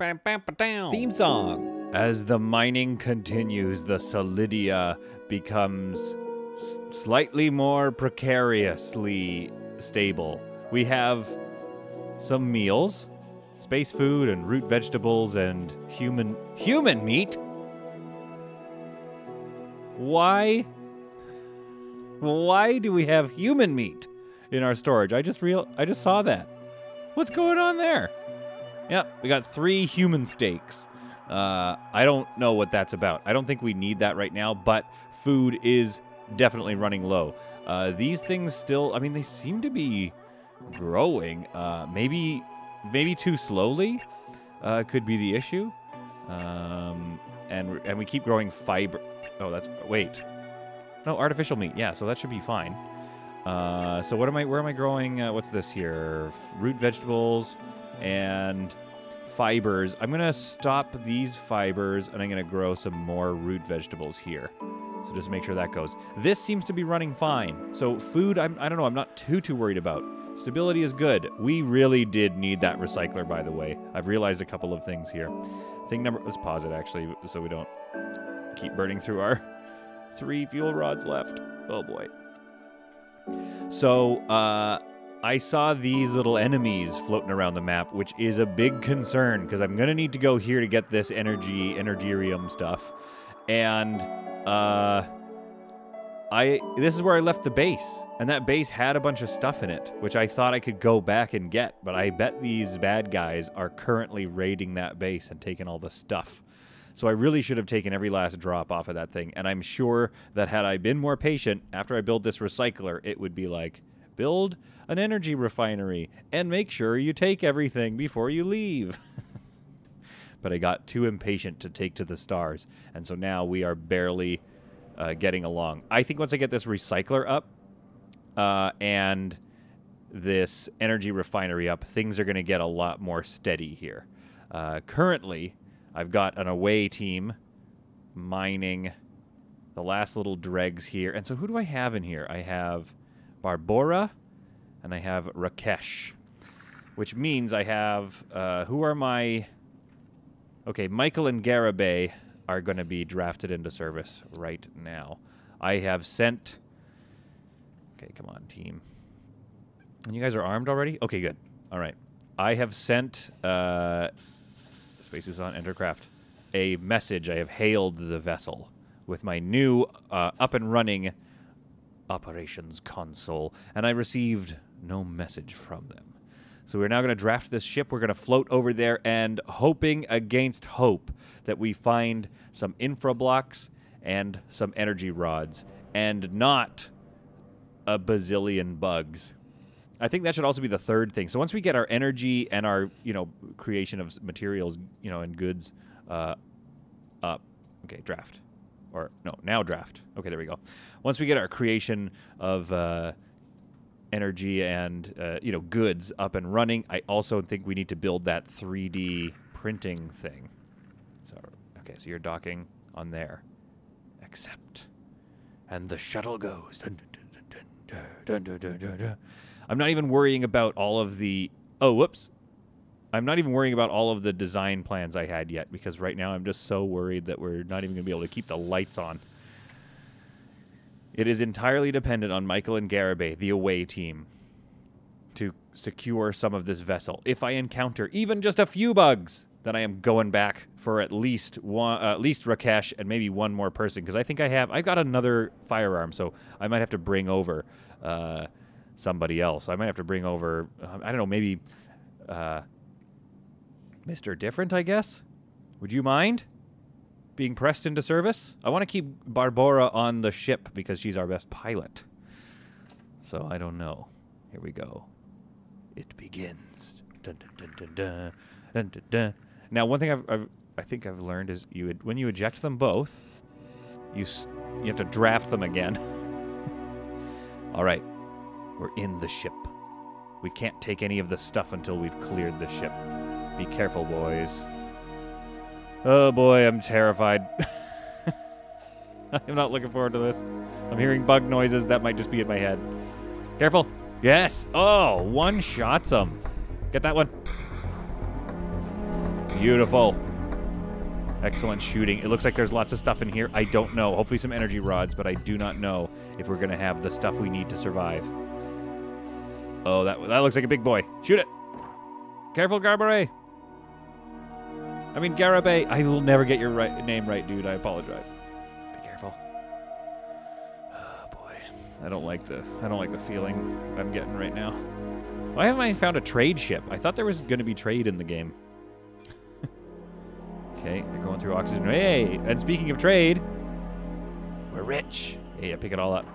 Theme song. As the mining continues, the Solidia becomes slightly more precariously stable. We have some meals, space food and root vegetables and human meat? Why do we have human meat in our storage? I just saw that. What's going on there? Yep, we got 3 human steaks. I don't know what that's about. I don't think we need that right now, but food is definitely running low. These things still, I mean, they seem to be growing. Maybe too slowly could be the issue. And we keep growing fiber. Oh, wait. No, artificial meat. Yeah, so that should be fine. So where am I growing? What's this here? Root vegetables and fibers. I'm going to stop these fibers, and I'm going to grow some more root vegetables here. So just make sure that goes. This seems to be running fine. So food, I don't know, I'm not too worried about. Stability is good. We really did need that recycler, by the way. I've realized a couple of things here. Let's pause it, actually, so we don't keep burning through our 3 fuel rods left. Oh, boy. So, I saw these little enemies floating around the map, which is a big concern, because I'm going to need to go here to get this energirium stuff. And, this is where I left the base, and that base had a bunch of stuff in it, which I thought I could go back and get, but I bet these bad guys are currently raiding that base and taking all the stuff. So I really should have taken every last drop off of that thing, and I'm sure that had I been more patient, after I build this recycler, it would be like, build an energy refinery, and make sure you take everything before you leave. But I got too impatient to take to the stars, and so now we are barely getting along. I think once I get this recycler up and this energy refinery up, things are going to get a lot more steady here. Currently, I've got an away team mining the last little dregs here. And so who do I have in here? I have Barbora and I have Rakesh, which means I have, who are my... Okay, Michael and Garibay are going to be drafted into service right now. I have sent... Okay, come on, team. And you guys are armed already? Okay, good. All right. I have sent... Spacesuits on Entercraft, a message. I have hailed the vessel with my new up and running operations console, and I received no message from them. So we're now going to draft this ship. We're going to float over there, and hoping against hope that we find some infra blocks and some energy rods, and not a bazillion bugs. I think that should also be the third thing. So once we get our energy and our, creation of materials, and goods up. Okay, draft. Or, no, now draft. Okay, there we go. Once we get our creation of energy and, goods up and running, I also think we need to build that 3D printing thing. So, okay, so you're docking on there. Accept. And the shuttle goes. Dun, dun, dun, dun, dun, dun, dun, dun, dun. I'm not even worrying about all of the... Oh, whoops. I'm not even worrying about all of the design plans I had yet, because right now I'm just so worried that we're not even going to be able to keep the lights on. It is entirely dependent on Michael and Garibay, the away team, to secure some of this vessel. If I encounter even just a few bugs, then I am going back for at least Rakesh and maybe one more person, because I think I've got another firearm, so I might have to bring over... somebody else. I might have to bring over, I don't know, maybe Mr. Different, I guess? Would you mind being pressed into service? I want to keep Barbora on the ship because she's our best pilot. So I don't know. Here we go. It begins. Dun, dun, dun, dun, dun, dun, dun, dun. Now, one thing I think I've learned is when you eject them both, you have to draft them again. All right. We're in the ship. We can't take any of the stuff until we've cleared the ship. Be careful, boys. Oh, boy, I'm terrified. I'm not looking forward to this. I'm hearing bug noises. That might just be in my head. Careful. Yes. Oh, one-shots them. Get that one. Beautiful. Excellent shooting. It looks like there's lots of stuff in here. I don't know. Hopefully some energy rods, but I do not know if we're going to have the stuff we need to survive. Oh, that looks like a big boy. Shoot it. Careful, Garbaret. I mean, Garabay. I will never get your name right, dude. I apologize. Be careful. Oh, boy. I don't like the feeling I'm getting right now. Why haven't I found a trade ship? I thought there was going to be trade in the game. Okay, they're going through oxygen. Hey, and speaking of trade, we're rich. Hey, I pick it all up.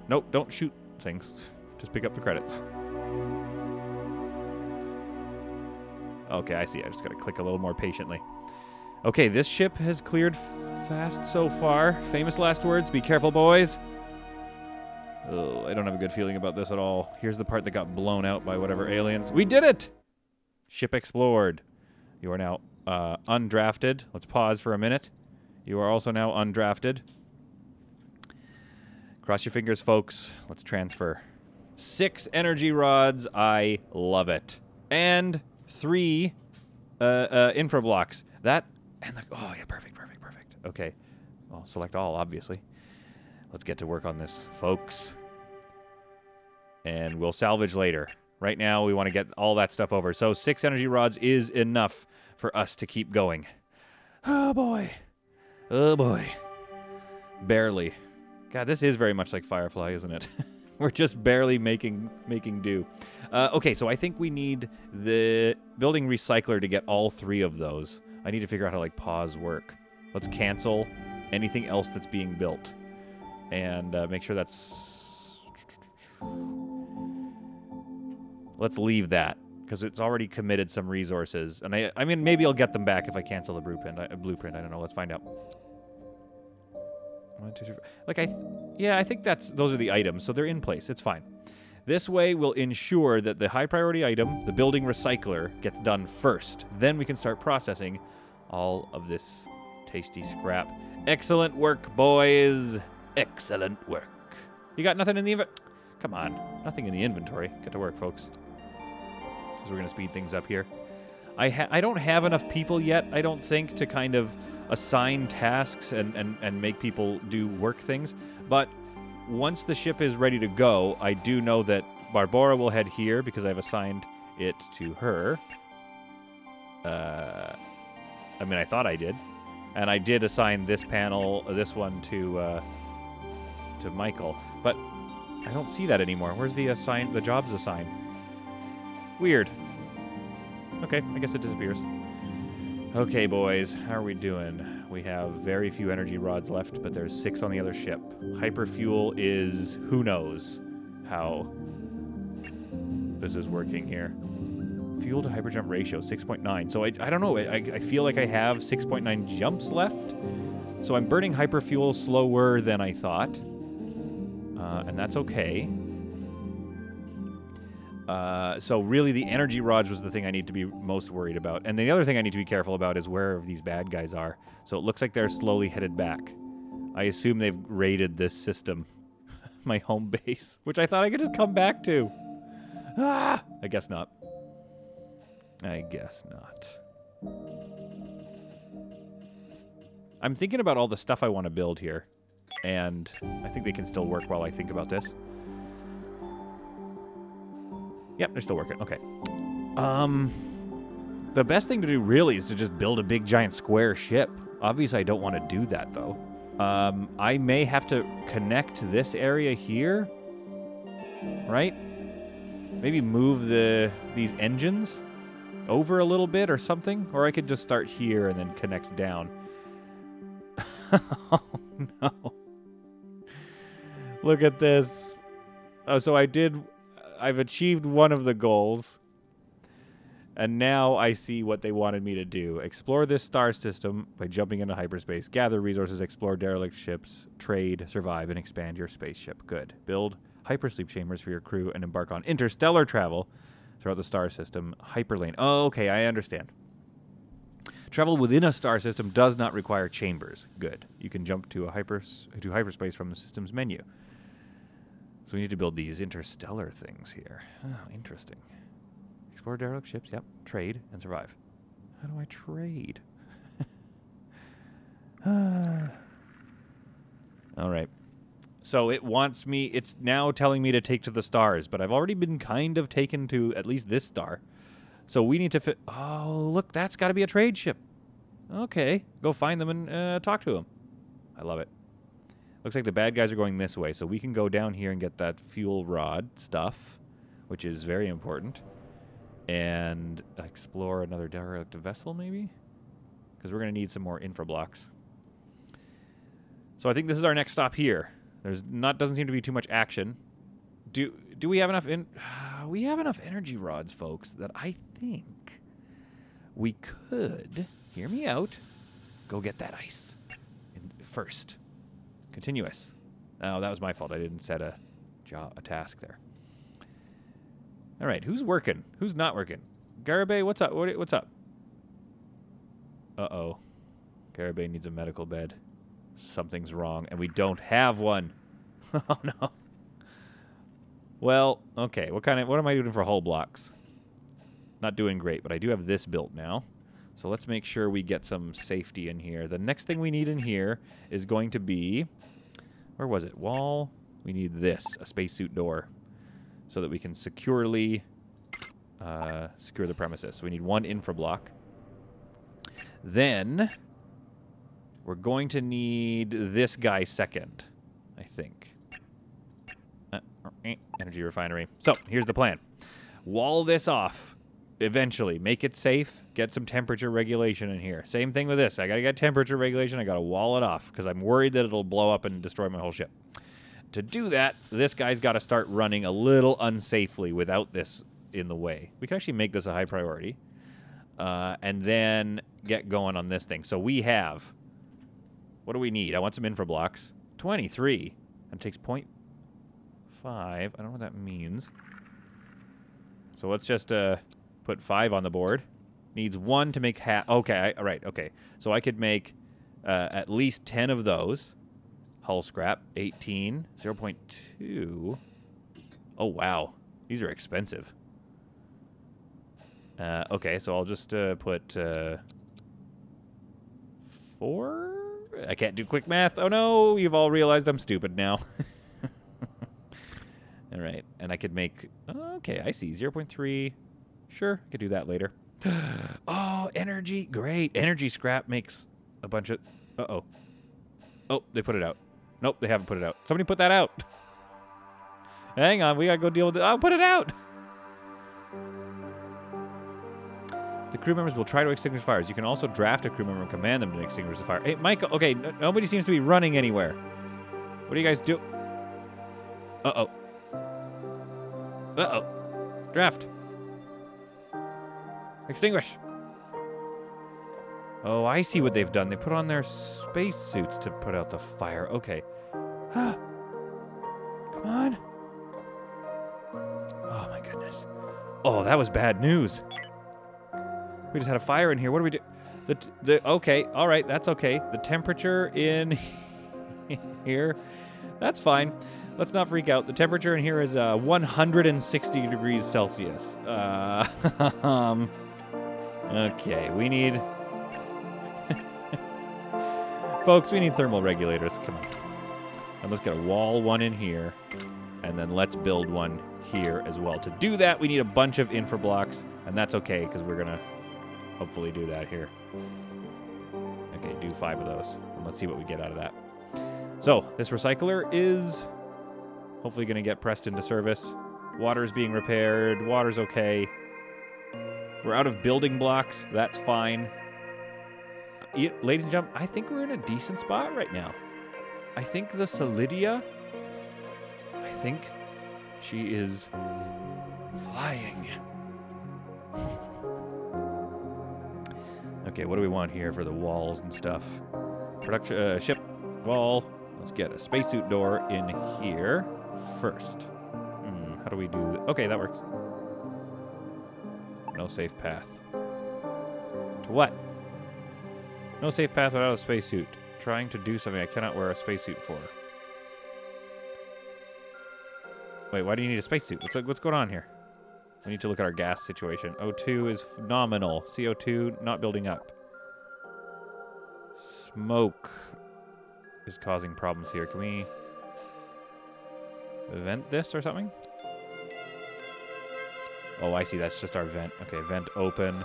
Nope, don't shoot things. Just pick up the credits. Okay, I see. I just got to click a little more patiently. Okay, this ship has cleared fast so far. Famous last words. Be careful, boys. Oh, I don't have a good feeling about this at all. Here's the part that got blown out by whatever aliens. We did it! Ship explored. You are now undrafted. Let's pause for a minute. You are also now undrafted. Cross your fingers, folks. Let's transfer. 6 energy rods. I love it. And 3 infra blocks. That and the, oh yeah, perfect. Okay. Well, select all, obviously. Let's get to work on this, folks. And we'll salvage later. Right now, we want to get all that stuff over. So 6 energy rods is enough for us to keep going. Oh, boy. Oh, boy. Barely. God, this is very much like Firefly, isn't it? We're just barely making do. Okay, so I think we need the building recycler to get all 3 of those. I need to figure out how to, like, pause work. Let's cancel anything else that's being built. And make sure that's... Let's leave that, because it's already committed some resources. And I mean, maybe I'll get them back if I cancel the blueprint. I don't know. Let's find out. 1, 2, 3, 4. Like, I think those are the items, so they're in place. It's fine. This way will ensure that the high priority item, the building recycler, gets done first. Then we can start processing all of this tasty scrap. Excellent work, boys. Excellent work. You got nothing in the inventory? Come on. Nothing in the inventory. Get to work, folks. Because we're going to speed things up here. I don't have enough people yet, I don't think, to kind of assign tasks and make people do work things. But once the ship is ready to go, I do know that Barbara will head here because I've assigned it to her. I mean, I thought I did. And I did assign this panel, this one to Michael. But I don't see that anymore. Where's the jobs assigned? Weird. Okay, I guess it disappears. Okay, boys, how are we doing? We have very few energy rods left, but there's 6 on the other ship. Hyperfuel is who knows how this is working here. Fuel to hyperjump ratio, 6.9. So I don't know. I feel like I have 6.9 jumps left. So I'm burning hyperfuel slower than I thought. And that's okay. So really the energy rods was the thing I need to be most worried about. And the other thing I need to be careful about is where these bad guys are. So it looks like they're slowly headed back. I assume they've raided this system. My home base, which I thought I could just come back to. Ah! I guess not. I guess not. I'm thinking about all the stuff I want to build here. And I think they can still work while I think about this. Yep, they're still working. Okay. The best thing to do really is to just build a big giant square ship. Obviously, I don't want to do that, though. I may have to connect this area here. Right? Maybe move these engines over a little bit or something. Or I could just start here and then connect down. Oh, no. Look at this. Oh, so I've achieved one of the goals. And now I see what they wanted me to do. Explore this star system by jumping into hyperspace. Gather resources, explore derelict ships, trade, survive, and expand your spaceship. Good. Build hypersleep chambers for your crew and embark on interstellar travel throughout the star system. Hyperlane. Oh, okay, I understand. Travel within a star system does not require chambers. Good. You can jump to hyperspace from the system's menu. So we need to build these interstellar things here. Oh, interesting. Explore derelict ships, yep. Trade and survive. How do I trade? All right. So it wants me, it's now telling me to take to the stars, but I've already been kind of taken to at least this star. So we need to fit, oh, look, that's got to be a trade ship. Okay, go find them and talk to them. I love it. Looks like the bad guys are going this way, so we can go down here and get that fuel rod stuff, which is very important. And explore another derelict vessel, maybe? Because we're going to need some more infra blocks. So I think this is our next stop here. Doesn't seem to be too much action. Do we have enough we have enough energy rods, folks, that I think we could, hear me out, go get that ice first. Continuous. Oh, that was my fault. I didn't set a task there. All right, who's working? Who's not working? Garibay, what's up? What's up? Uh-oh. Garibay needs a medical bed. Something's wrong, and we don't have one. Oh, no. Well, okay. What am I doing for hull blocks? Not doing great, but I do have this built now. So let's make sure we get some safety in here. The next thing we need in here is going to be... Where was it? Wall. We need this, a spacesuit door, so that we can securely secure the premises. So we need one infra block. Then we're going to need this guy second, I think. Energy refinery. So here's the plan. Wall this off. Eventually, make it safe. Get some temperature regulation in here. Same thing with this. I got to get temperature regulation. I got to wall it off because I'm worried that it'll blow up and destroy my whole ship. To do that, this guy's got to start running a little unsafely without this in the way. We can actually make this a high priority. And then get going on this thing. So we have... What do we need? I want some infra blocks. 23. And it takes 0.5. I don't know what that means. So let's just put 5 on the board. Needs 1 to make half. Okay, all right, okay. So I could make at least 10 of those. Hull scrap, 18. 0.2. Oh, wow. These are expensive. Okay, so I'll just put 4? I can't do quick math. Oh, no. You've all realized I'm stupid now. All right. And I could make... Okay, I see. 0.3. Sure, I could do that later. Oh, energy. Great. Energy scrap makes a bunch of... Uh-oh. Oh, they put it out. Nope, they haven't put it out. Somebody put that out. Hang on. We got to go deal with it. Oh, put it out. The crew members will try to extinguish fires. You can also draft a crew member and command them to extinguish the fire. Hey, Michael. Okay, nobody seems to be running anywhere. What do you guys do? Uh-oh. Uh-oh. Draft. Extinguish. Oh, I see what they've done. They put on their spacesuits to put out the fire. Okay. Come on. Oh, my goodness. Oh, that was bad news. We just had a fire in here. What do we do? Okay, all right, that's okay. The temperature in here, that's fine. Let's not freak out. The temperature in here is 160 degrees Celsius. Okay, we need... Folks, we need thermal regulators. Come on. And let's get a wall one in here. And then let's build one here as well. To do that, we need a bunch of infra blocks. And that's okay, because we're going to hopefully do that here. Okay, do 5 of those. And let's see what we get out of that. So, this recycler is hopefully going to get pressed into service. Water's being repaired. Water's okay. We're out of building blocks. That's fine. Ladies and gentlemen, I think we're in a decent spot right now. I think the Solidia, I think she is flying. Okay, what do we want here for the walls and stuff? Production ship wall. Let's get a spacesuit door in here first. How do we do? Okay, that works. No safe path. To what? No safe path without a spacesuit. Trying to do something I cannot wear a spacesuit for. Wait, why do you need a spacesuit? What's going on here? We need to look at our gas situation. O2 is nominal. CO2 not building up. Smoke is causing problems here. Can we vent this or something? Oh, I see. That's just our vent. Okay, vent open.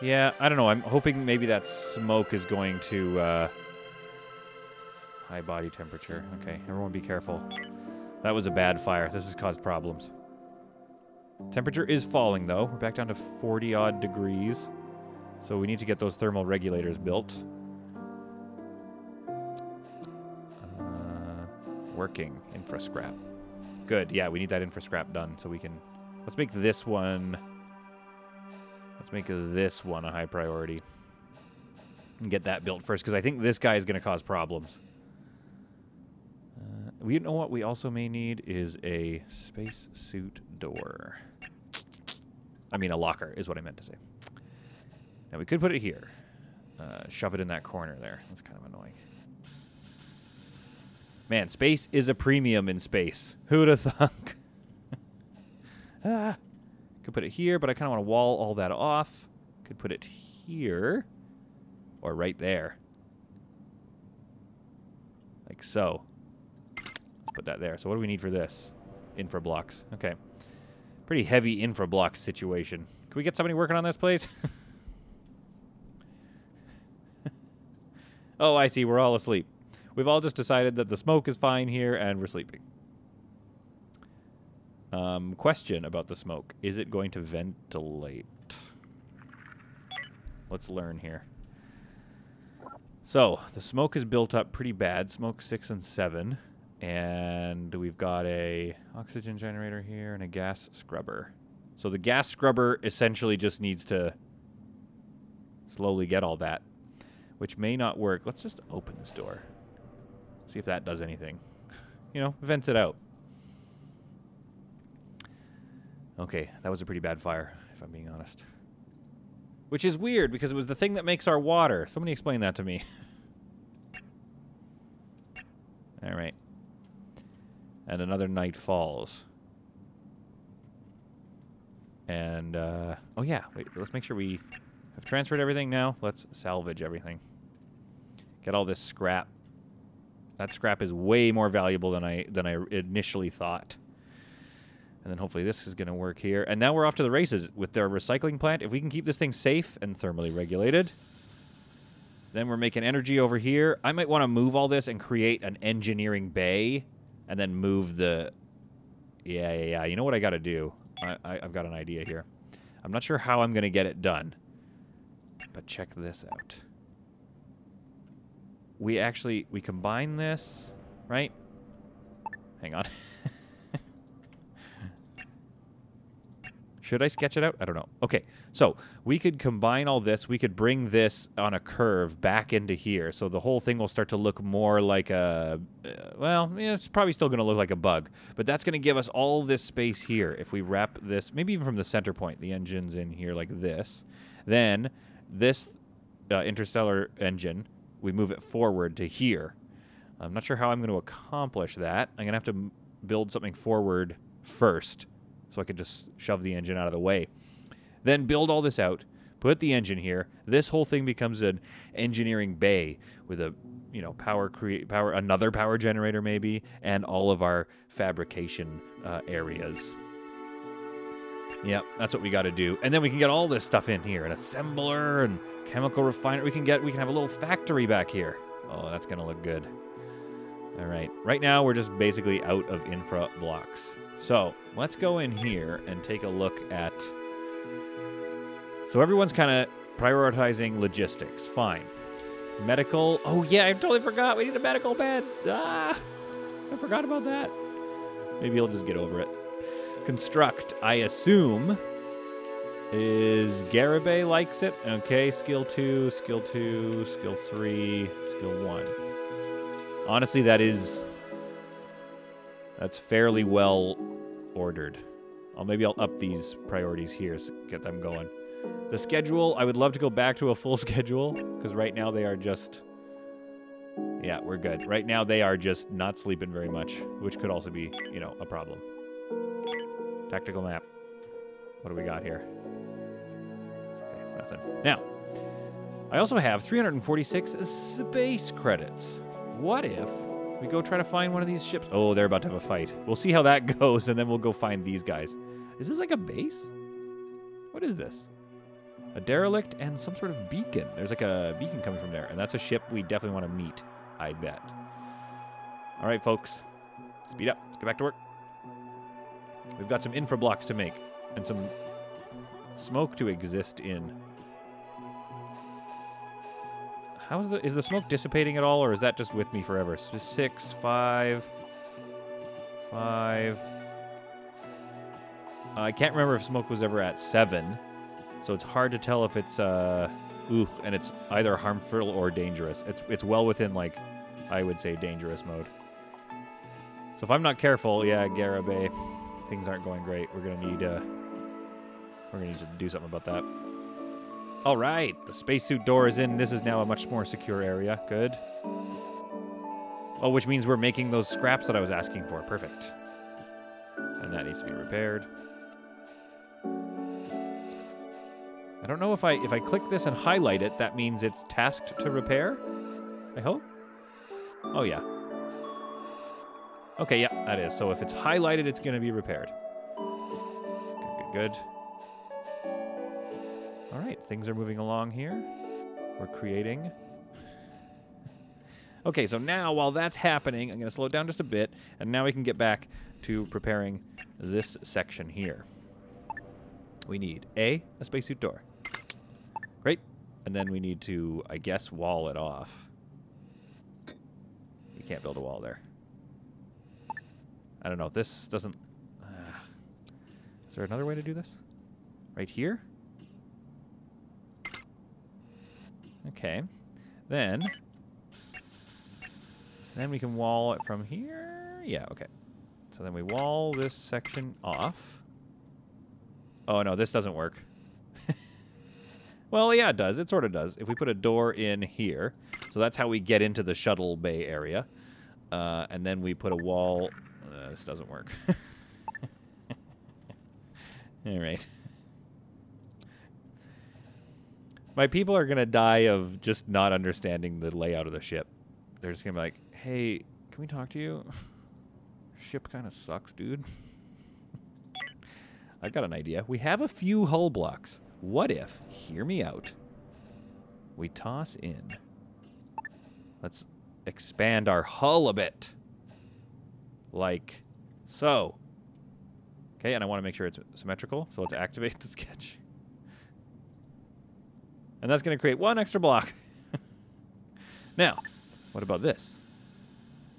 Yeah, I don't know. I'm hoping maybe that smoke is going to... high body temperature. Okay, everyone be careful. That was a bad fire. This has caused problems. Temperature is falling, though. We're back down to 40-odd degrees. So we need to get those thermal regulators built. Working. Infra scrap. Good. Yeah, we need that infra scrap done so we can... Let's make this one... Let's make this one a high priority. And get that built first, because I think this guy is going to cause problems. You know what we also may need is a spacesuit door. I mean, a locker is what I meant to say. Now, we could put it here. Shove it in that corner there. That's kind of annoying. Man, space is a premium in space. Who'd have thunk? Could put it here, but I kind of want to wall all that off. Could put it here. Or right there. Like so. Put that there. So what do we need for this? Infra blocks. Okay. Pretty heavy infra block situation. Can we get somebody working on this, please? Oh, I see. We're all asleep. We've all just decided that the smoke is fine here, and we're sleeping. Question about the smoke. Is it going to ventilate? Let's learn here. So, the smoke is built up pretty bad. Smoke 6 and 7. And we've got a oxygen generator here and a gas scrubber. So the gas scrubber essentially just needs to slowly get all that, which may not work. Let's just open this door. See if that does anything. You know, vents it out. Okay, that was a pretty bad fire, if I'm being honest. Which is weird, because it was the thing that makes our water. Somebody explain that to me. All right. And another night falls. And, oh yeah, wait, let's make sure we have transferred everything now. Let's salvage everything. Get all this scrap. That scrap is way more valuable than I initially thought. And then hopefully this is going to work here. And now we're off to the races with their recycling plant. If we can keep this thing safe and thermally regulated, then we're making energy over here. I might want to move all this and create an engineering bay. And then move the... Yeah. You know what I got to do? I've got an idea here. I'm not sure how I'm going to get it done. But check this out. We combine this, right? Hang on. Should I sketch it out? I don't know. Okay, so we could combine all this. We could bring this on a curve back into here. So the whole thing will start to look more like a... well, yeah, it's probably still going to look like a bug. But that's going to give us all this space here. If we wrap this, maybe even from the center point, the engine's in here like this. Then this interstellar engine, we move it forward to here. I'm not sure how I'm going to accomplish that. I'm going to have to build something forward first, so I could just shove the engine out of the way. Then build all this out, put the engine here. This whole thing becomes an engineering bay with a, you know, another power generator maybe, and all of our fabrication areas. Yep, that's what we got to do. And then we can get all this stuff in here, an assembler and chemical refiner. We can have a little factory back here. Oh, that's going to look good. All right. Right now, we're just basically out of infra blocks. So let's go in here and take a look at... So everyone's kind of prioritizing logistics. Fine. Medical. Oh, yeah, I totally forgot. We need a medical bed. I forgot about that. Maybe you'll just get over it. Construct, I assume, is Garibay likes it. Okay, skill 2, skill 2, skill 3, skill 1. Honestly, that's fairly well ordered. Maybe I'll up these priorities here so get them going. The schedule, I would love to go back to a full schedule, because right now they are just... Yeah, we're good. Right now they are just not sleeping very much, which could also be, you know, a problem. Tactical map. What do we got here? Okay, nothing. Now, I also have 346 space credits. What if we go try to find one of these ships? Oh, they're about to have a fight. We'll see how that goes, and then we'll go find these guys. Is this like a base? What is this? A derelict and some sort of beacon. There's like a beacon coming from there, and that's a ship we definitely want to meet, I bet. All right, folks. Speed up. Let's get back to work. We've got some infra blocks to make and some smoke to exist in. How is the smoke dissipating at all, or is that just with me forever? 6, 5, 5. I can't remember if smoke was ever at 7, so it's hard to tell if it's and it's either harmful or dangerous. It's well within, like, I would say dangerous mode. So if I'm not careful, yeah, Garibay, things aren't going great. We're gonna need to do something about that. All right, the spacesuit door is in. This is now a much more secure area. Good. Oh, which means we're making those scraps that I was asking for. Perfect. And that needs to be repaired. I don't know if I click this and highlight it, that means it's tasked to repair. I hope. Oh yeah. Okay, yeah, that is. So if it's highlighted, it's going to be repaired. Good. All right, things are moving along here. We're creating. Okay, so now while that's happening, I'm going to slow it down just a bit, and now we can get back to preparing this section here. We need a spacesuit door. Great. And then we need to, I guess, wall it off. We can't build a wall there. I don't know if this doesn't... is there another way to do this? Right here? Okay. Then we can wall it from here. Yeah, okay. So then we wall this section off. Oh, no, this doesn't work. Well, yeah, it does. It sort of does. If we put a door in here, so that's how we get into the shuttle bay area. And then we put a wall... this doesn't work. All right. My people are going to die of just not understanding the layout of the ship. They're just going to be like, hey, can we talk to you? Ship kind of sucks, dude. I've got an idea. We have a few hull blocks. What if, hear me out, we toss in, let's expand our hull a bit. Like so. Okay, and I want to make sure it's symmetrical, so let's activate the sketch. And that's going to create one extra block. Now, what about this?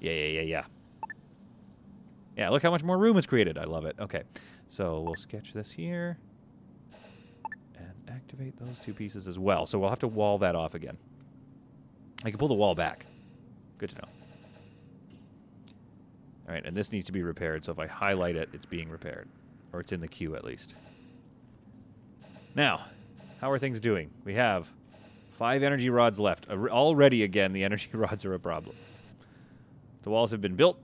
Yeah. Yeah, look how much more room is created. I love it. Okay, so we'll sketch this here. And activate those two pieces as well. So we'll have to wall that off again. I can pull the wall back. Good to know. All right, and this needs to be repaired. So if I highlight it, it's being repaired. Or it's in the queue at least. Now, how are things doing? We have 5 energy rods left. Already, again, the energy rods are a problem. The walls have been built.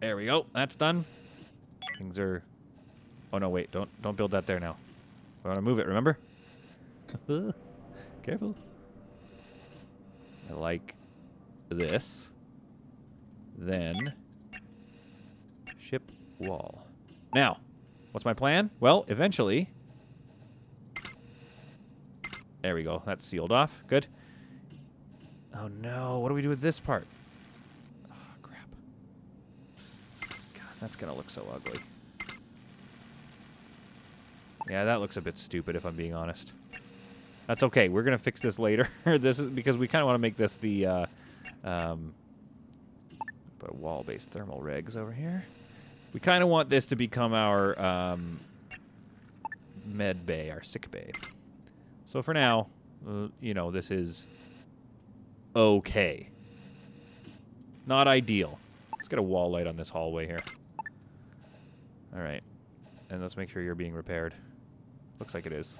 There we go. That's done. Things are... Oh, no, wait. Don't build that there now. I want to move it, remember? Careful. I like this. Then ship wall. Now, what's my plan? Well, eventually... There we go. That's sealed off. Good. Oh, no. What do we do with this part? Oh, crap. God, that's going to look so ugly. Yeah, that looks a bit stupid, if I'm being honest. That's okay. We're going to fix this later. This is because we kind of want to make this the... put a wall-based thermal regs over here. We kind of want this to become our med bay, our sick bay. So for now, you know, this is okay. Not ideal. Let's get a wall light on this hallway here. All right. And let's make sure you're being repaired. Looks like it is.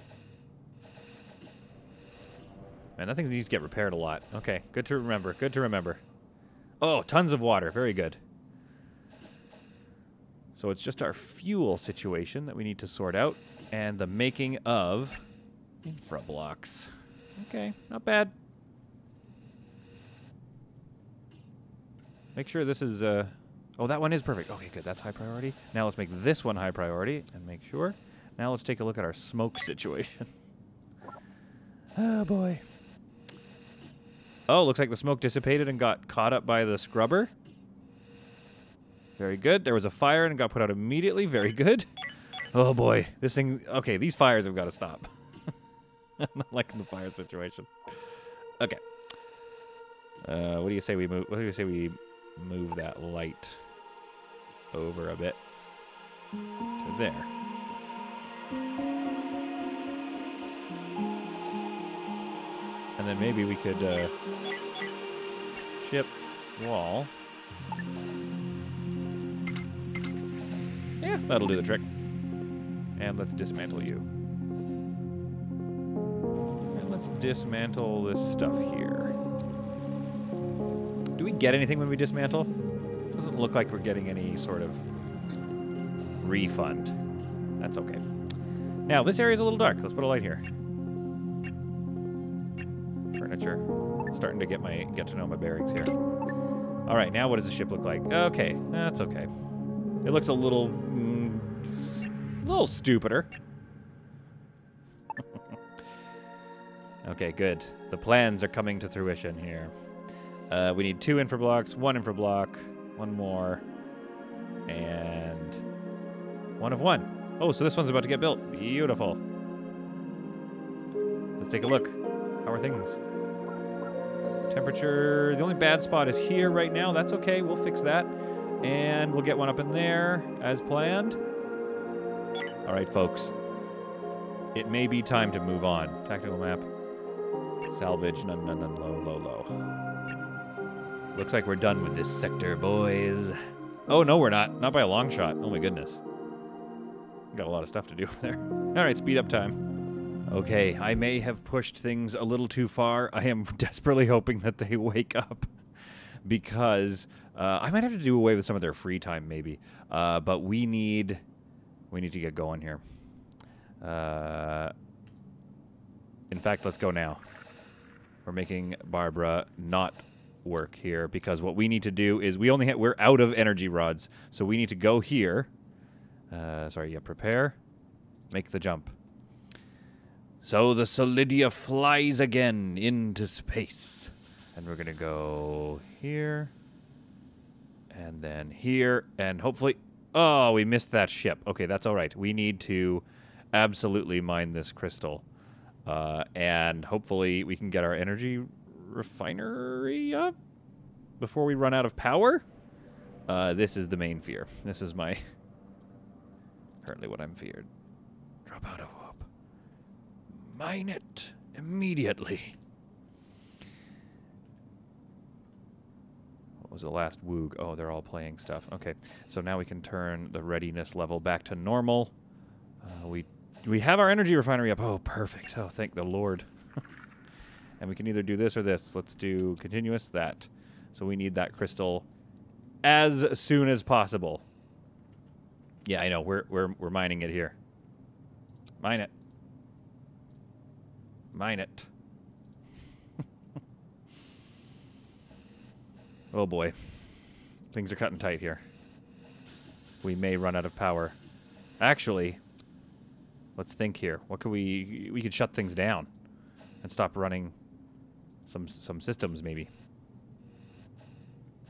Man, that thing needs to get repaired a lot. Okay, good to remember. Good to remember. Oh, tons of water. Very good. So it's just our fuel situation that we need to sort out, and the making of infra blocks. Okay, not bad. Make sure this is, oh, that one is perfect. Okay, good, that's high priority. Now let's make this one high priority and make sure. Now let's take a look at our smoke situation. Oh, boy. Oh, looks like the smoke dissipated and got caught up by the scrubber. Very good. There was a fire and it got put out immediately. Very good. Oh, boy. This thing... Okay, these fires have got to stop. I'm not liking the fire situation. Okay. What do you say we move... What do you say we move that light over a bit to there? And then maybe we could ship wall. Yeah, that'll do the trick. And let's dismantle you. And let's dismantle this stuff here. Do we get anything when we dismantle? Doesn't look like we're getting any sort of refund. That's okay. Now, this area's a little dark. Let's put a light here. Furniture. Starting to get to know my bearings here. All right, now what does the ship look like? Okay, that's okay. It looks a little stupider. Okay, good. The plans are coming to fruition here. We need 2 infra blocks, 1 infra block, 1 more, and 1 of 1. Oh, so this one's about to get built. Beautiful. Let's take a look. How are things? Temperature, the only bad spot is here right now. That's okay, we'll fix that. And we'll get one up in there, as planned. All right, folks. It may be time to move on. Tactical map. Salvage, none, low. Looks like we're done with this sector, boys. Oh, no, we're not. Not by a long shot. Oh, my goodness. We've got a lot of stuff to do over there. All right, speed up time. Okay, I may have pushed things a little too far. I am desperately hoping that they wake up because I might have to do away with some of their free time, maybe. But we need to get going here. In fact, let's go now. We're making Barbara not work here because what we need to do is we're out of energy rods, so we need to go here. Prepare, make the jump. So the Solidia flies again into space. And we're going to go here. And then here. And hopefully... Oh, we missed that ship. Okay, that's all right. We need to absolutely mine this crystal. And hopefully we can get our energy refinery up before we run out of power. This is the main fear. This is my... currently what I'm feared. Drop out of hope. Mine it immediately. What was the last woog? Oh, they're all playing stuff. Okay, so now we can turn the readiness level back to normal. We have our energy refinery up. Oh, perfect. Oh, thank the Lord. And we can either do this or this. Let's do continuous, that. So we need that crystal as soon as possible. Yeah, I know. We're mining it here. Mine it. Mine it. Oh boy. Things are cutting tight here. We may run out of power. Actually, let's think here. What could we could shut things down and stop running some systems maybe.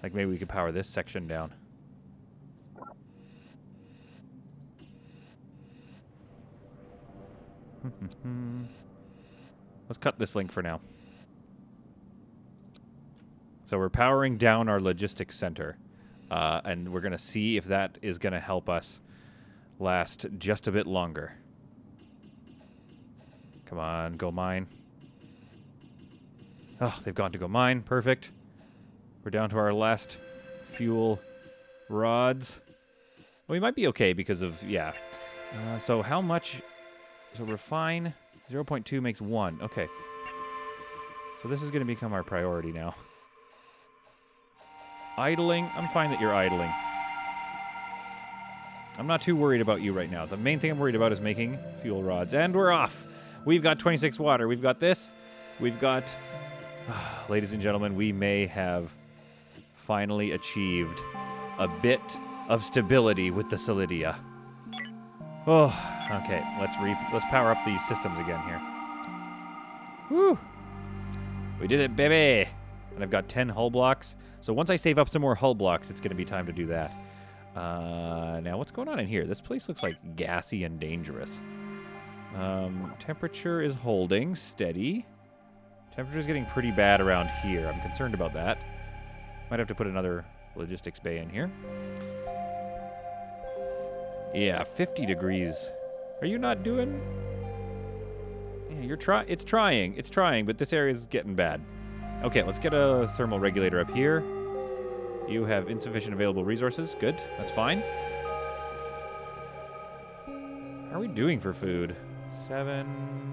Like maybe we could power this section down. Let's cut this link for now. So we're powering down our logistics center. And we're going to see if that is going to help us last just a bit longer. Come on, go mine. Oh, they've gone to go mine. Perfect. We're down to our last fuel rods. Well, we might be okay because of, yeah. So how much... So refine, 0.2 makes 1. Okay. So this is going to become our priority now. Idling. I'm fine that you're idling. I'm not too worried about you right now. The main thing I'm worried about is making fuel rods. And we're off. We've got 26 water. We've got this. We've got... ladies and gentlemen, we may have finally achieved a bit of stability with the Solidia. Oh, okay. Let's power up these systems again here. Woo! We did it, baby! And I've got 10 hull blocks. So once I save up some more hull blocks, it's going to be time to do that. Now, what's going on in here? This place looks like gassy and dangerous. Temperature is holding steady. Temperature's getting pretty bad around here. I'm concerned about that. Might have to put another logistics bay in here. Yeah, 50 degrees. Are you not doing... Yeah, it's trying, but this area's getting bad. Okay, let's get a thermal regulator up here. You have insufficient available resources. Good, that's fine. How are we doing for food? 7...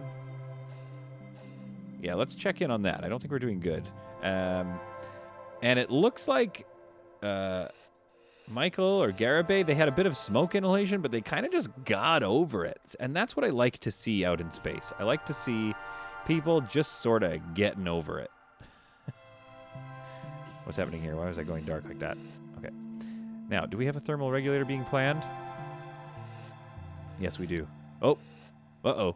Yeah, let's check in on that. I don't think we're doing good. And it looks like Michael or Garibay, they had a bit of smoke inhalation, but they kind of just got over it. And that's what I like to see out in space. I like to see people just sort of getting over it. What's happening here? Why was I going dark like that? Okay. Now, do we have a thermal regulator being planned? Yes, we do. Oh. Uh-oh.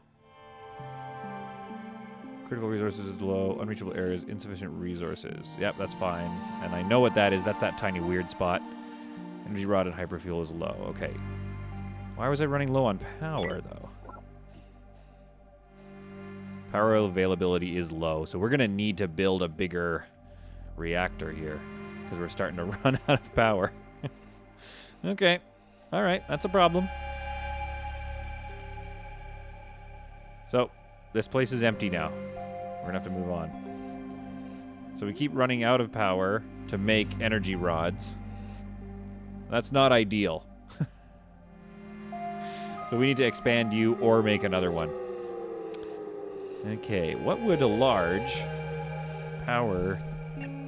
Critical resources is low. Unreachable areas, insufficient resources. Yep, that's fine. And I know what that is. That's that tiny weird spot. Energy rod and hyperfuel is low. Okay. Why was I running low on power, though? Power availability is low, so we're going to need to build a bigger reactor here because we're starting to run out of power. Okay. All right. That's a problem. So, this place is empty now. We're going to have to move on. So we keep running out of power to make energy rods. That's not ideal. So we need to expand you or make another one. Okay, what would a large power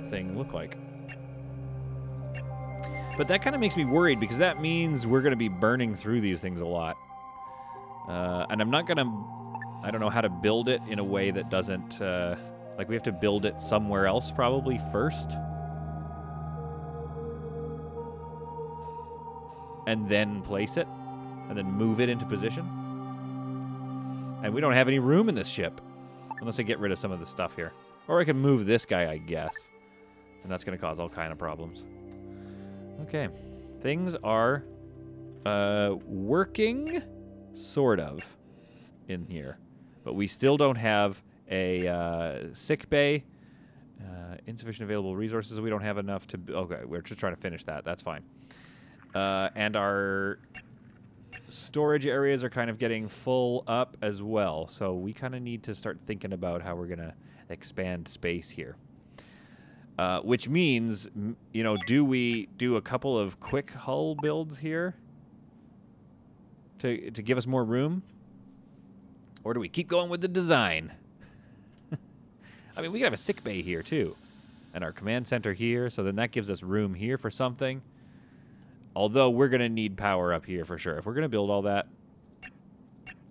thing look like? But that kind of makes me worried because that means we're going to be burning through these things a lot. And I'm not going to... I don't know how to build it in a way that doesn't... like, we have to build it somewhere else probably first. And then place it. And then move it into position. And we don't have any room in this ship. Unless I get rid of some of the stuff here. Or I can move this guy, I guess. And that's going to cause all kind of problems. Okay. Things are working, sort of, in here. But we still don't have a sick bay. Insufficient available resources. We don't have enough to... Okay, we're just trying to finish that. That's fine. And our storage areas are kind of getting full up as well. So we kind of need to start thinking about how we're going to expand space here. Which means, you know, do we do a couple of quick hull builds here to give us more room? Or do we keep going with the design? I mean, we could have a sick bay here, too. And our command center here, so then that gives us room here for something. Although we're going to need power up here for sure. If we're going to build all that,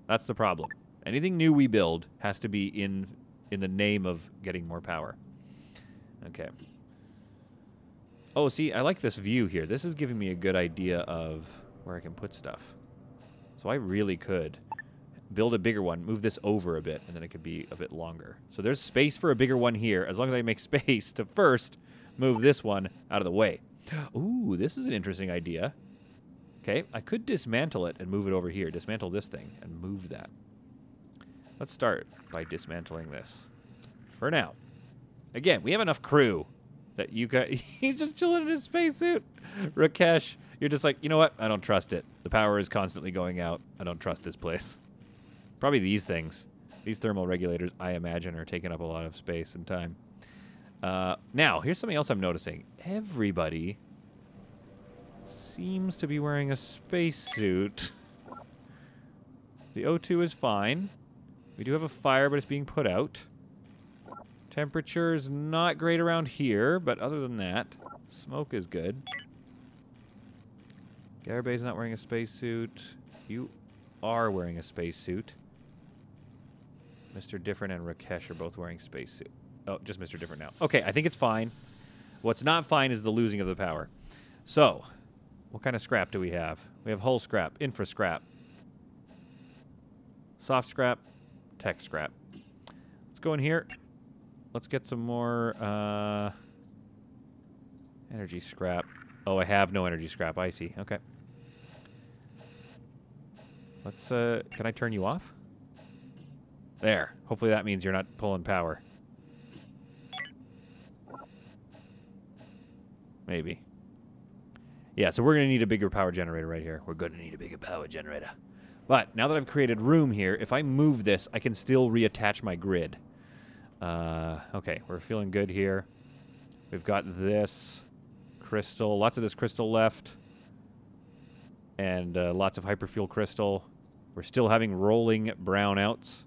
that's the problem. Anything new we build has to be in the name of getting more power. Okay. Oh, see, I like this view here. This is giving me a good idea of where I can put stuff. So I really could build a bigger one, move this over a bit, and then it could be a bit longer. So there's space for a bigger one here, as long as I make space to first move this one out of the way. Ooh, this is an interesting idea. Okay, I could dismantle it and move it over here. Dismantle this thing and move that. Let's start by dismantling this. For now. Again, we have enough crew that you got... He's just chilling in his spacesuit. Rakesh, you're just like, you know what? I don't trust it. The power is constantly going out. I don't trust this place. Probably these things. These thermal regulators, I imagine, are taking up a lot of space and time. Now, here's something else I'm noticing. Everybody seems to be wearing a spacesuit. The O2 is fine. We do have a fire, but it's being put out. Temperature's not great around here, but other than that, smoke is good. Garabay's not wearing a spacesuit. You are wearing a spacesuit. Mr. Different and Rakesh are both wearing spacesuit. Oh, just Mr. Different now. Okay, I think it's fine. What's not fine is the losing of the power. So, what kind of scrap do we have? We have hull scrap, infra scrap, soft scrap, tech scrap. Let's go in here. Let's get some more energy scrap. Oh, I have no energy scrap. I see. Okay. Let's, can I turn you off? There. Hopefully that means you're not pulling power. Maybe. Yeah, so we're going to need a bigger power generator right here. We're going to need a bigger power generator. But now that I've created room here, if I move this, I can still reattach my grid. Okay, we're feeling good here. We've got this crystal, lots of this crystal left. And lots of hyperfuel crystal. We're still having rolling brownouts.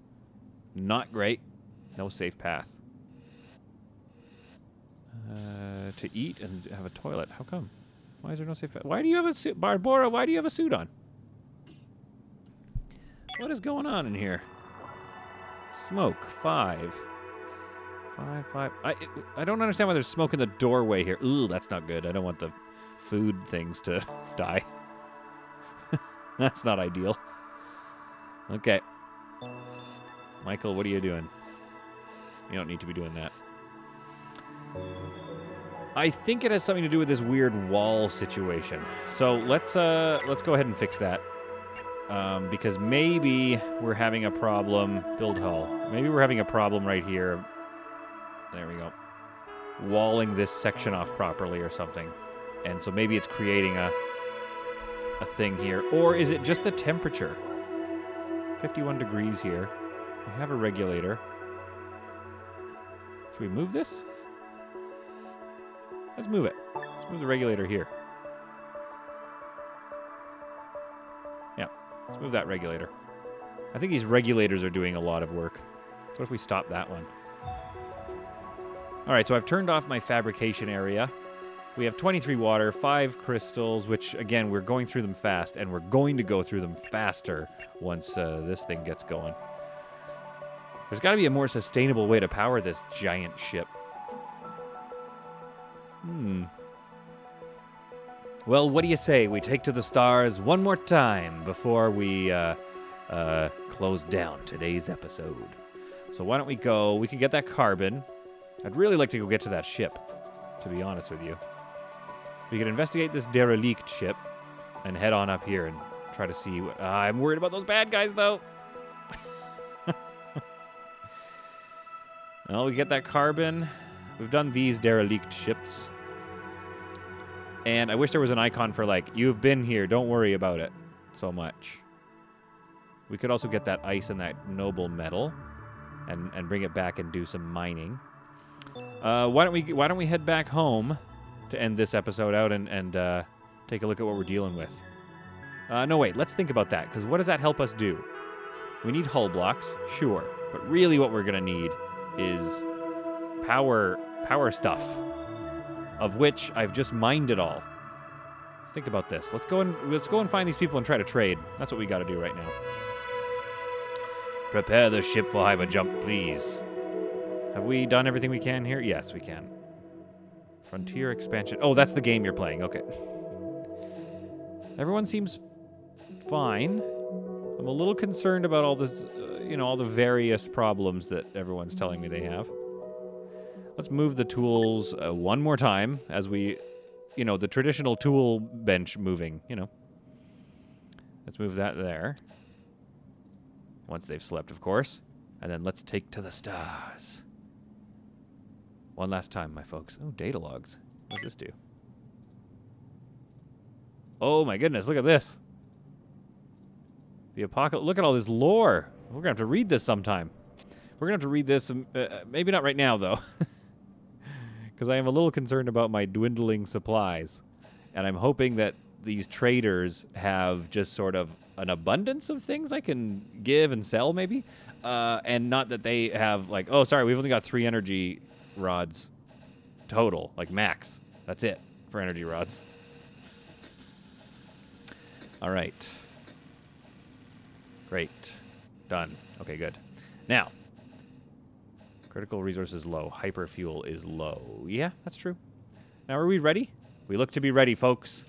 Not great. No safe path. To eat and have a toilet. How come? Why is there no safe path? Why do you have a suit? Barbora, why do you have a suit on? What is going on in here? Smoke. 5. 5, 5. I don't understand why there's smoke in the doorway here. Ooh, that's not good. I don't want the food things to die. That's not ideal. Okay. Michael, what are you doing? You don't need to be doing that. I think it has something to do with this weird wall situation. So let's go ahead and fix that. Because maybe we're having a problem. Build hull. Maybe we're having a problem right here. There we go. Walling this section off properly or something. And so maybe it's creating a thing here. Or is it just the temperature? 51 degrees here. We have a regulator. Should we move this? Let's move it. Let's move the regulator here. Yeah, let's move that regulator. I think these regulators are doing a lot of work. What if we stop that one? All right, so I've turned off my fabrication area. We have 23 water, 5 crystals, which, again, we're going through them fast, and we're going to go through them faster once this thing gets going. There's got to be a more sustainable way to power this giant ship. Well, what do you say? We take to the stars one more time before we close down today's episode. So why don't we go? We can get that carbon. I'd really like to go get to that ship, to be honest with you. We can investigate this derelict ship and head on up here and try to see what... I'm worried about those bad guys, though. Well, we get that carbon. We've done these derelict ships. And I wish there was an icon for, like, you've been here, don't worry about it so much. We could also get that ice and that noble metal and bring it back and do some mining. Why don't we head back home to end this episode out and take a look at what we're dealing with. No, wait, let's think about that, because what does that help us do? We need hull blocks, sure, but really what we're going to need is power stuff, of which I've just mined it all. Let's think about this. Let's go and find these people and try to trade. That's what we got to do right now. Prepare the ship for hyper jump, please. Have we done everything we can here? Yes, we can. Frontier expansion. Oh, that's the game you're playing. Okay. Everyone seems fine. I'm a little concerned about all this, all the various problems that everyone's telling me they have. Let's move the tools one more time as we, the traditional tool bench moving, Let's move that there. Once they've slept, of course. And then let's take to the stars. One last time, my folks. Oh, data logs. What does this do? Oh, my goodness. Look at this. The apocalypse. Look at all this lore. We're going to have to read this sometime. We're going to have to read this. Maybe not right now, though. Because I am a little concerned about my dwindling supplies. And I'm hoping that these traders have just sort of an abundance of things I can give and sell, maybe. And not that they have, like, oh, sorry, we've only got 3 energy rods total, like max. That's it for energy rods. All right. Great. Done. Okay, good. Now, critical resources low. Hyper fuel is low. Yeah, that's true. Now, are we ready? We look to be ready, folks.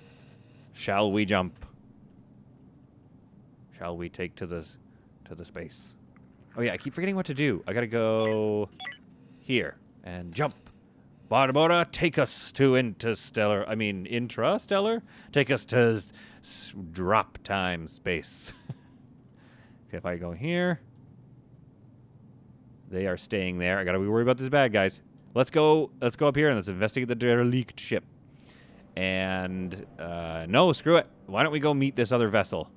Shall we jump? Shall we take to the space? Oh yeah, I keep forgetting what to do. I gotta go here and jump. Barbara, take us to interstellar. I mean, intrastellar. Take us to drop time space. Okay, if I go here, they are staying there. I gotta be worried about these bad guys. Let's go up here and let's investigate the derelict ship. And no, screw it. Why don't we go meet this other vessel?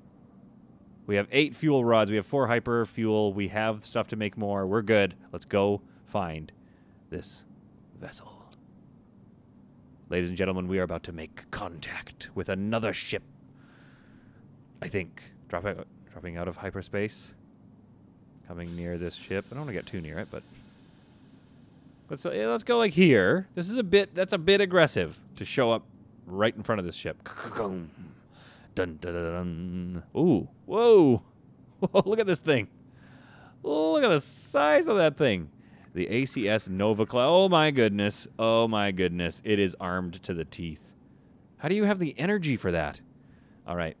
We have 8 fuel rods. We have 4 hyper fuel. We have stuff to make more. We're good. Let's go find this vessel. Ladies and gentlemen, we are about to make contact with another ship. I think. Dropping out of hyperspace. Coming near this ship. I don't want to get too near it, but let's go like here. That's a bit aggressive to show up right in front of this ship. Dun, dun, dun, dun. Ooh, whoa. Whoa, look at this thing. Look at the size of that thing. The ACS Nova Cloud. Oh, my goodness. Oh, my goodness. It is armed to the teeth. How do you have the energy for that? All right.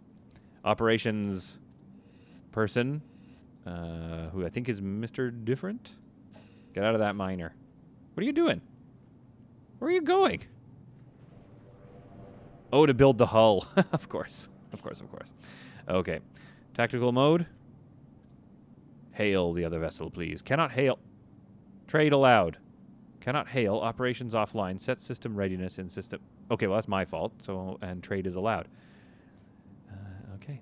Operations person, who I think is Mr. Different. Get out of that miner. What are you doing? Where are you going? Oh, to build the hull. Of course. Of course, of course. Okay. Tactical mode. Hail the other vessel, please. Cannot hail. Trade allowed. Cannot hail. Operations offline. Set system readiness in system. Okay, well, that's my fault. So, and trade is allowed. Okay.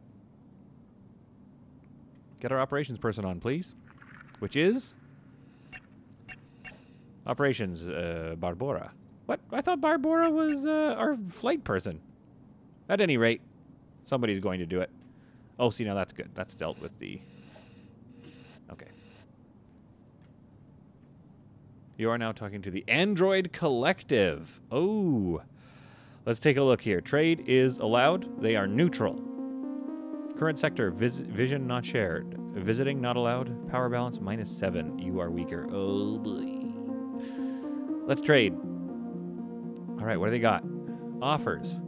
Get our operations person on, please. Which is? Operations, Barbora. What? I thought Barbora was our flight person. At any rate, somebody's going to do it. Oh, see, now that's good. That's dealt with the... Okay. You are now talking to the Android Collective. Oh. Let's take a look here. Trade is allowed. They are neutral. Current sector, vision not shared. Visiting not allowed. Power balance -7. You are weaker. Oh, boy. Let's trade. All right, what do they got? Offers.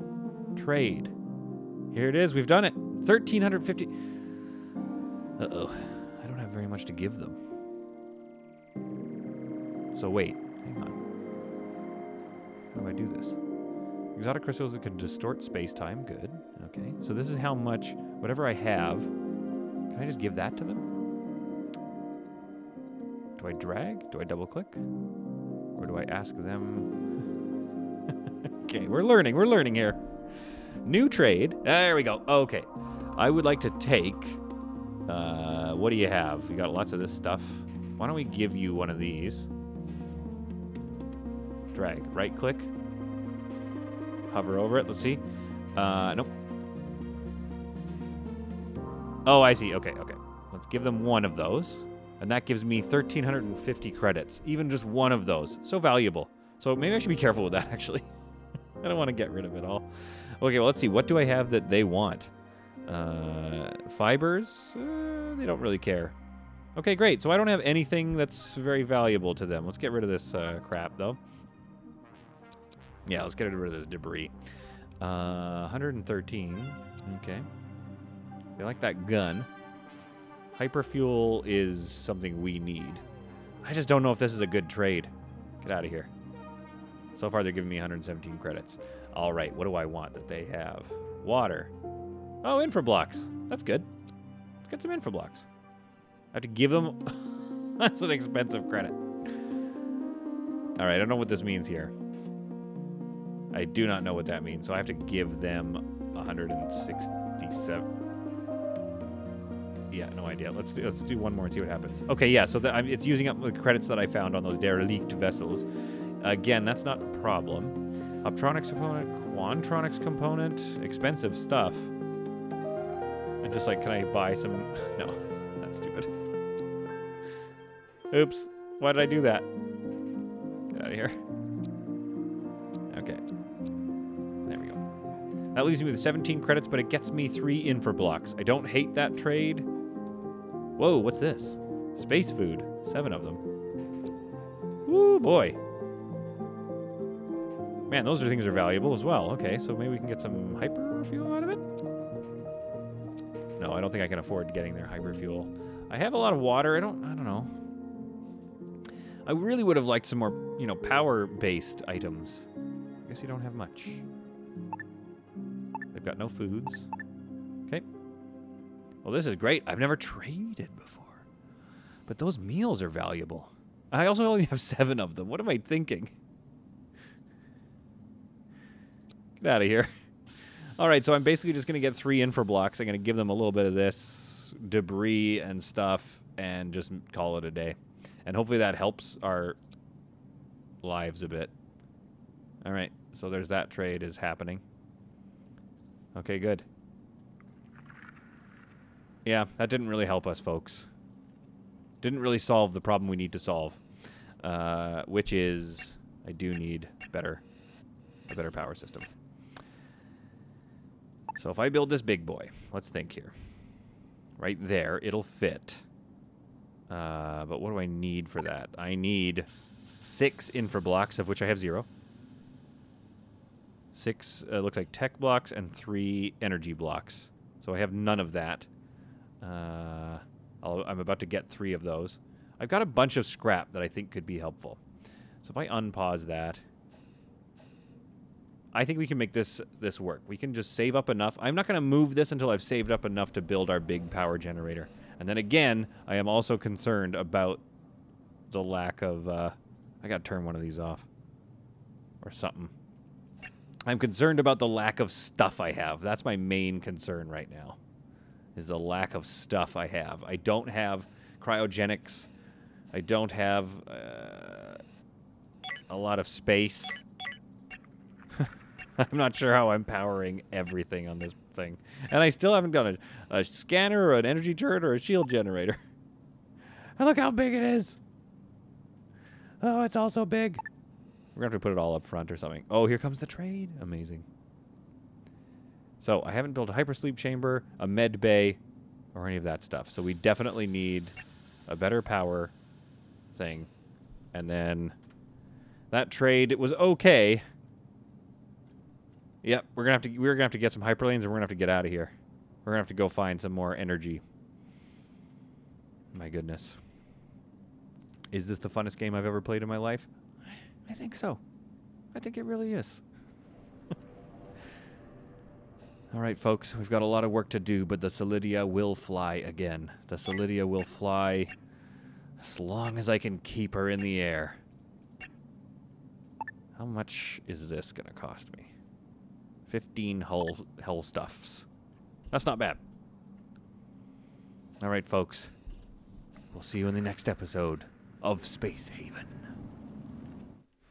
Trade. Here it is. We've done it. 1,350. Uh-oh. I don't have very much to give them. So wait. Hang on. How do I do this? Exotic crystals that can distort space-time. Good. Okay. So this is how much, whatever I have, can I just give that to them? Do I drag? Do I double-click? Or do I ask them? Okay, we're learning here. New trade. There we go. Okay. I would like to take, what do you have? You got lots of this stuff. Why don't we give you one of these? Drag. Right-click. Hover over it. Let's see. Nope. Oh, I see. Okay, okay. Let's give them one of those. And that gives me 1,350 credits. Even just one of those. So valuable. So maybe I should be careful with that, actually. I don't want to get rid of it all. Okay, well, let's see. What do I have that they want? Fibers? They don't really care. Okay, great. So I don't have anything that's very valuable to them. Let's get rid of this crap, though. Yeah, let's get rid of this debris. 113. Okay. They like that gun. Hyperfuel is something we need. I just don't know if this is a good trade. Get out of here. So far, they're giving me 117 credits. All right, what do I want that they have? Water. Oh, infrablocks. That's good. Let's get some infrablocks. I have to give them... That's an expensive credit. All right, I don't know what this means here. I do not know what that means, so I have to give them 167. Yeah, no idea. Let's do one more and see what happens. Okay, yeah, so it's using up the credits that I found on those derelict vessels. Again, that's not a problem. Optronics component, Quantronics component, expensive stuff. And just like, can I buy some? No, that's stupid. Oops, why did I do that? Get out of here. Okay. There we go. That leaves me with 17 credits, but it gets me 3 infra blocks. I don't hate that trade. Whoa, what's this? Space food. 7 of them. Woo, boy. Man, those things are valuable as well. Okay, so maybe we can get some hyper fuel out of it? No, I don't think I can afford getting their hyper fuel. I have a lot of water. I don't know. I really would have liked some more, you know, power-based items. I guess you don't have much. They've got no foods. Okay. Well, this is great. I've never traded before. But those meals are valuable. I also only have 7 of them. What am I thinking? Get out of here. All right, so I'm basically just going to get 3 infra blocks. I'm going to give them a little bit of this debris and stuff and just call it a day. And hopefully that helps our lives a bit. All right, so there's that trade is happening. Okay, good. Yeah, that didn't really help us, folks. Didn't really solve the problem we need to solve, which is I do need a better power system. So if I build this big boy, let's think here. Right there, it'll fit. But what do I need for that? I need 6 infra blocks, of which I have 0. 6, looks like tech blocks, and 3 energy blocks. So I have none of that. I'm about to get 3 of those. I've got a bunch of scrap that I think could be helpful. So if I unpause that, I think we can make this work. We can just save up enough. I'm not going to move this until I've saved up enough to build our big power generator. And then again, I am also concerned about the lack of... I got to turn one of these off. Or something. I'm concerned about the lack of stuff I have. That's my main concern right now. Is the lack of stuff I have. I don't have cryogenics. I don't have a lot of space. I'm not sure how I'm powering everything on this thing. And I still haven't got a scanner or an energy turret or a shield generator. And look how big it is. Oh, it's all so big. We're going to have to put it all up front or something. Oh, here comes the trade. Amazing. So I haven't built a hypersleep chamber, a med bay, or any of that stuff. So we definitely need a better power thing. And then that trade, it was okay. Yep, we're gonna have to get some hyperlanes, and we're gonna have to get out of here. We're gonna have to go find some more energy. My goodness. Is this the funnest game I've ever played in my life? I think so. I think it really is. All right, folks, we've got a lot of work to do, but the Solidia will fly again. The Solidia will fly as long as I can keep her in the air. How much is this gonna cost me? 15 hull stuffs. That's not bad. All right, folks. We'll see you in the next episode of Space Haven.